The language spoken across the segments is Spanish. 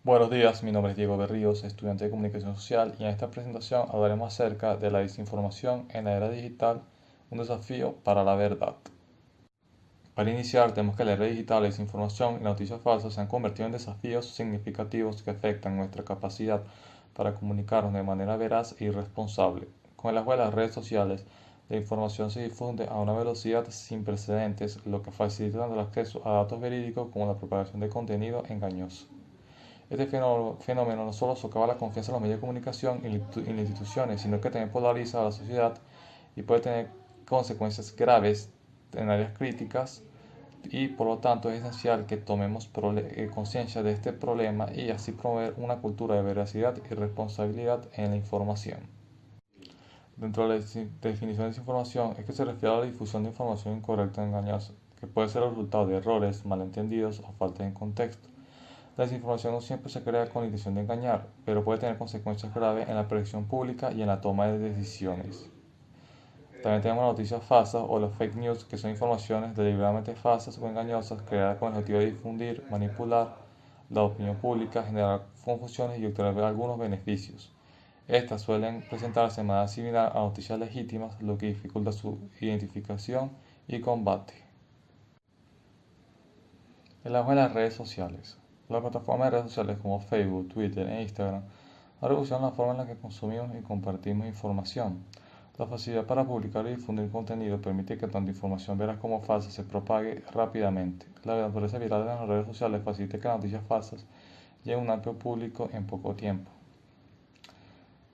Buenos días, mi nombre es Diego Berríos, estudiante de Comunicación Social, y en esta presentación hablaremos acerca de la desinformación en la era digital, un desafío para la verdad. Para iniciar, tenemos que la era digital, la desinformación y la noticia falsa se han convertido en desafíos significativos que afectan nuestra capacidad para comunicarnos de manera veraz y responsable. Con el auge de las redes sociales, la información se difunde a una velocidad sin precedentes, lo que facilita tanto el acceso a datos verídicos como la propagación de contenido engañoso. Este fenómeno no solo socava la confianza en los medios de comunicación y las instituciones, sino que también polariza a la sociedad y puede tener consecuencias graves en áreas críticas, y por lo tanto es esencial que tomemos conciencia de este problema y así promover una cultura de veracidad y responsabilidad en la información. Dentro de la definición de desinformación es que se refiere a la difusión de información incorrecta o engañosa, que puede ser el resultado de errores, malentendidos o falta de contexto. La desinformación no siempre se crea con la intención de engañar, pero puede tener consecuencias graves en la percepción pública y en la toma de decisiones. También tenemos noticias falsas o las fake news, que son informaciones deliberadamente falsas o engañosas creadas con el objetivo de difundir, manipular la opinión pública, generar confusiones y obtener algunos beneficios. Estas suelen presentarse de manera similar a noticias legítimas, lo que dificulta su identificación y combate. El auge de las redes sociales. Las plataformas de redes sociales como Facebook, Twitter e Instagram han revolucionado la forma en la que consumimos y compartimos información. La facilidad para publicar y difundir contenido permite que tanto información veraz como falsa se propague rápidamente. La naturaleza viral de las redes sociales facilita que las noticias falsas lleguen a un amplio público en poco tiempo.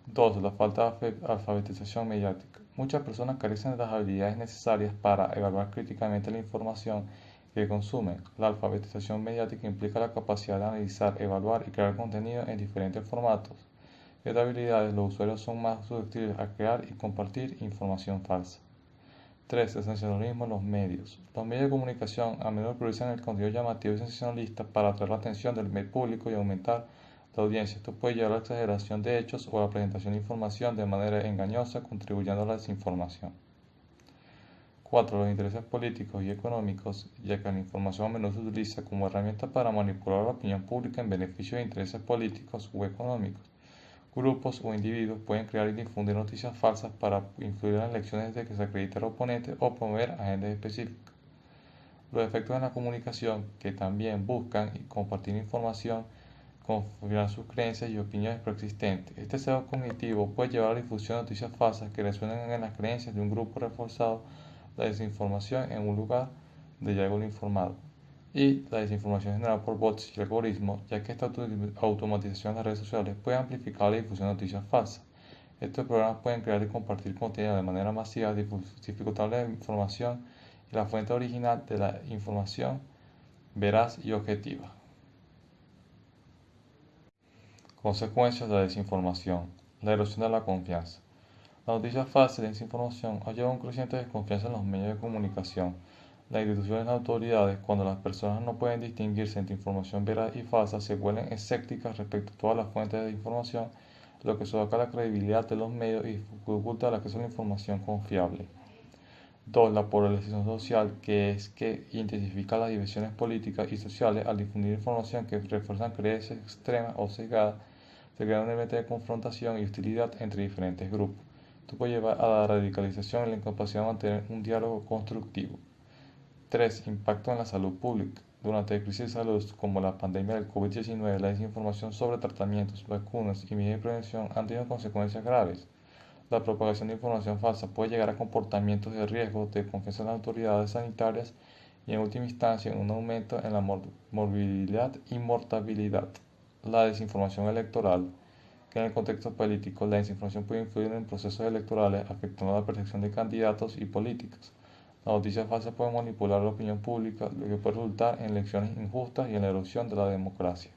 2. La falta de alfabetización mediática. Muchas personas carecen de las habilidades necesarias para evaluar críticamente la información que consumen. La alfabetización mediática implica la capacidad de analizar, evaluar y crear contenido en diferentes formatos. Estas habilidades, los usuarios son más susceptibles a crear y compartir información falsa. 3. El sensacionalismo en los medios. Los medios de comunicación a menudo priorizan el contenido llamativo y sensacionalista para atraer la atención del medio público y aumentar la audiencia. Esto puede llevar a la exageración de hechos o a la presentación de información de manera engañosa, contribuyendo a la desinformación. 4. Los intereses políticos y económicos, ya que la información a menudo se utiliza como herramienta para manipular la opinión pública en beneficio de intereses políticos u económicos. Grupos o individuos pueden crear y difundir noticias falsas para influir en las elecciones de que se acredite al oponente o promover agendas específicas. Los efectos en la comunicación, que también buscan compartir información, confirmar sus creencias y opiniones preexistentes. Este sesgo cognitivo puede llevar a la difusión de noticias falsas que resuenan en las creencias de un grupo, reforzado la desinformación en un lugar de ya algo informado, y la desinformación generada por bots y algoritmos, ya que esta automatización de las redes sociales puede amplificar la difusión de noticias falsas. Estos programas pueden crear y compartir contenido de manera masiva, dificultando la información y la fuente original de la información veraz y objetiva. Consecuencias de la desinformación. La erosión de la confianza. La noticia falsa y la desinformación han llevado a un creciente desconfianza en los medios de comunicación, las instituciones y las autoridades. Cuando las personas no pueden distinguirse entre información veraz y falsa, se vuelven escépticas respecto a todas las fuentes de información, lo que socava la credibilidad de los medios y dificulta el acceso a la información confiable. 2. La polarización social, que es que intensifica las divisiones políticas y sociales al difundir información que refuerza creencias extremas o cegadas. Se crea un ambiente de confrontación y hostilidad entre diferentes grupos. Esto puede llevar a la radicalización y la incapacidad de mantener un diálogo constructivo. 3. Impacto en la salud pública. Durante crisis de salud como la pandemia del COVID-19, la desinformación sobre tratamientos, vacunas y medidas de prevención han tenido consecuencias graves. La propagación de información falsa puede llegar a comportamientos de riesgo, de confianza en las autoridades sanitarias y, en última instancia, un aumento en la morbilidad y mortalidad. La desinformación electoral, que en el contexto político la desinformación puede influir en procesos electorales, afectando la percepción de candidatos y políticos. Las noticias falsas pueden manipular la opinión pública, lo que puede resultar en elecciones injustas y en la erosión de la democracia.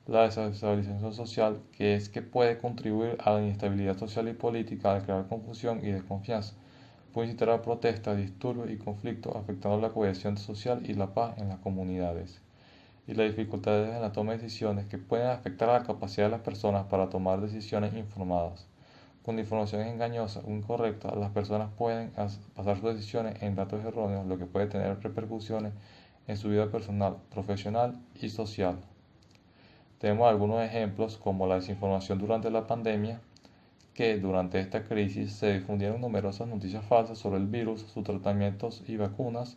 La desestabilización social, que es que puede contribuir a la inestabilidad social y política al crear confusión y desconfianza. Puede incitar a protestas, disturbios y conflictos, afectando la cohesión social y la paz en las comunidades. Y las dificultades en la toma de decisiones, que pueden afectar a la capacidad de las personas para tomar decisiones informadas. Con información engañosa o incorrecta, las personas pueden basar sus decisiones en datos erróneos, lo que puede tener repercusiones en su vida personal, profesional y social. Tenemos algunos ejemplos como la desinformación durante la pandemia, que durante esta crisis se difundieron numerosas noticias falsas sobre el virus, sus tratamientos y vacunas,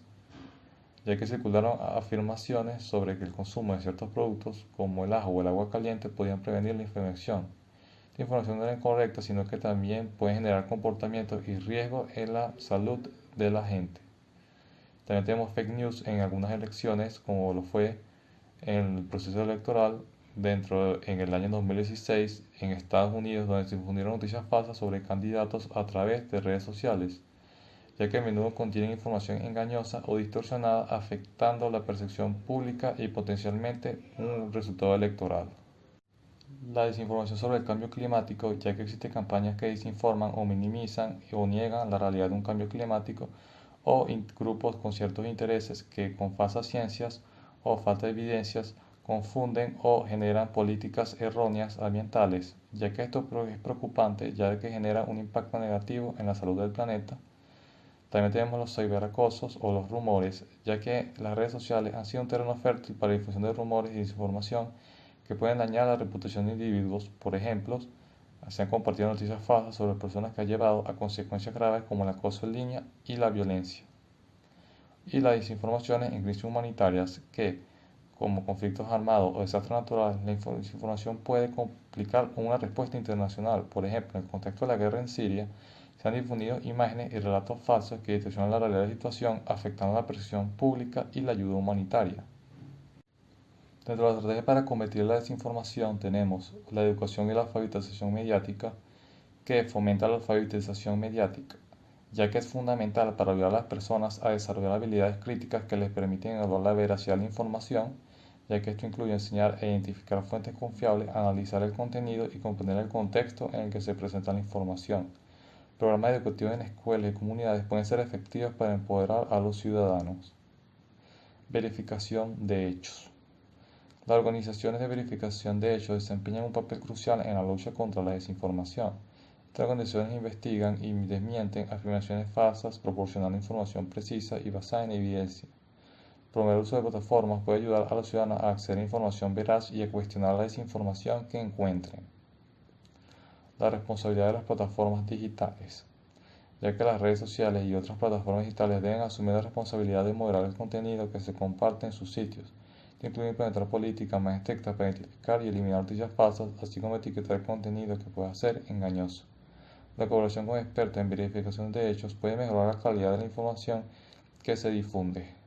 ya que circularon afirmaciones sobre que el consumo de ciertos productos, como el ajo o el agua caliente, podían prevenir la infección. Esta información no era incorrecta, sino que también puede generar comportamientos y riesgos en la salud de la gente. También tenemos fake news en algunas elecciones, como lo fue en el proceso electoral en el año 2016 en Estados Unidos, donde se difundieron noticias falsas sobre candidatos a través de redes sociales, ya que a menudo contienen información engañosa o distorsionada, afectando la percepción pública y potencialmente un resultado electoral. La desinformación sobre el cambio climático, ya que existen campañas que desinforman o minimizan o niegan la realidad de un cambio climático, o grupos con ciertos intereses que con falsas ciencias o falta de evidencias confunden o generan políticas erróneas ambientales, ya que esto es preocupante, ya que genera un impacto negativo en la salud del planeta. También tenemos los ciberacosos o los rumores, ya que las redes sociales han sido un terreno fértil para la difusión de rumores y desinformación que pueden dañar la reputación de individuos. Por ejemplo, se han compartido noticias falsas sobre personas que han llevado a consecuencias graves como el acoso en línea y la violencia. Y las desinformaciones en crisis humanitarias que, como conflictos armados o desastres naturales, la desinformación puede complicar una respuesta internacional. Por ejemplo, en el contexto de la guerra en Siria, se han difundido imágenes y relatos falsos que distorsionan la realidad de la situación, afectando la percepción pública y la ayuda humanitaria. Dentro de las estrategias para combatir la desinformación tenemos la educación y la alfabetización mediática, que fomenta la alfabetización mediática, ya que es fundamental para ayudar a las personas a desarrollar habilidades críticas que les permiten evaluar la veracidad de la información, ya que esto incluye enseñar e identificar fuentes confiables, analizar el contenido y comprender el contexto en el que se presenta la información. Programas educativos en escuelas y comunidades pueden ser efectivos para empoderar a los ciudadanos. Verificación de hechos. Las organizaciones de verificación de hechos desempeñan un papel crucial en la lucha contra la desinformación. Estas organizaciones investigan y desmienten afirmaciones falsas, proporcionando información precisa y basada en evidencia. Promover el uso de plataformas puede ayudar a los ciudadanos a acceder a información veraz y a cuestionar la desinformación que encuentren. La responsabilidad de las plataformas digitales, ya que las redes sociales y otras plataformas digitales deben asumir la responsabilidad de moderar el contenido que se comparte en sus sitios. Esto incluye implementar políticas más estrictas para identificar y eliminar noticias falsas, así como etiquetar contenido que pueda ser engañoso. La colaboración con expertos en verificación de hechos puede mejorar la calidad de la información que se difunde.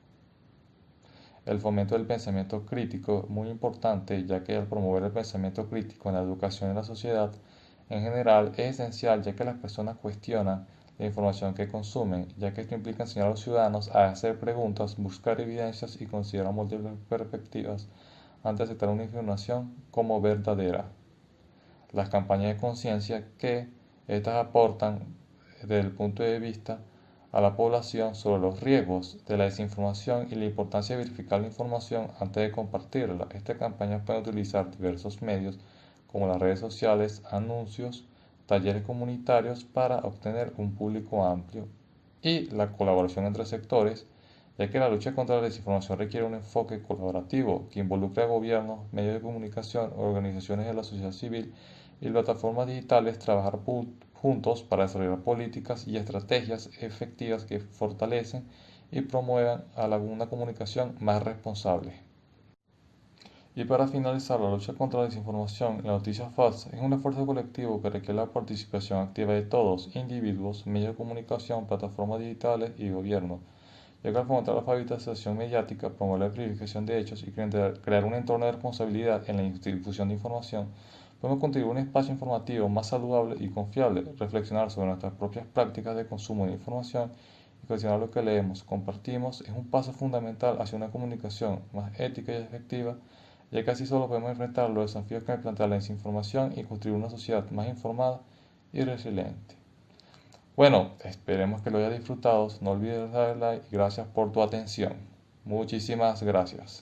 El fomento del pensamiento crítico es muy importante, ya que al promover el pensamiento crítico en la educación y en la sociedad en general es esencial, ya que las personas cuestionan la información que consumen, ya que esto implica enseñar a los ciudadanos a hacer preguntas, buscar evidencias y considerar múltiples perspectivas antes de aceptar una información como verdadera. Las campañas de conciencia que estas aportan desde el punto de vista a la población sobre los riesgos de la desinformación y la importancia de verificar la información antes de compartirla. Estas campañas pueden utilizar diversos medios como las redes sociales, anuncios, talleres comunitarios para obtener un público amplio y la colaboración entre sectores, ya que la lucha contra la desinformación requiere un enfoque colaborativo que involucre a gobiernos, medios de comunicación, organizaciones de la sociedad civil y plataformas digitales trabajar juntos para desarrollar políticas y estrategias efectivas que fortalecen y promuevan a una comunicación más responsable. Y para finalizar, la lucha contra la desinformación y la noticia falsa es un esfuerzo colectivo que requiere la participación activa de todos, individuos, medios de comunicación, plataformas digitales y gobiernos, ya que al fomentar la alfabetización mediática, promover la verificación de hechos y crear un entorno de responsabilidad en la difusión de información, podemos contribuir a un espacio informativo más saludable y confiable, reflexionar sobre nuestras propias prácticas de consumo de información y cuestionar lo que leemos, compartimos, es un paso fundamental hacia una comunicación más ética y efectiva, ya que así solo podemos enfrentar los desafíos que me plantea la desinformación y construir una sociedad más informada y resiliente. Bueno, esperemos que lo hayas disfrutado. No olvides darle like y gracias por tu atención. Muchísimas gracias.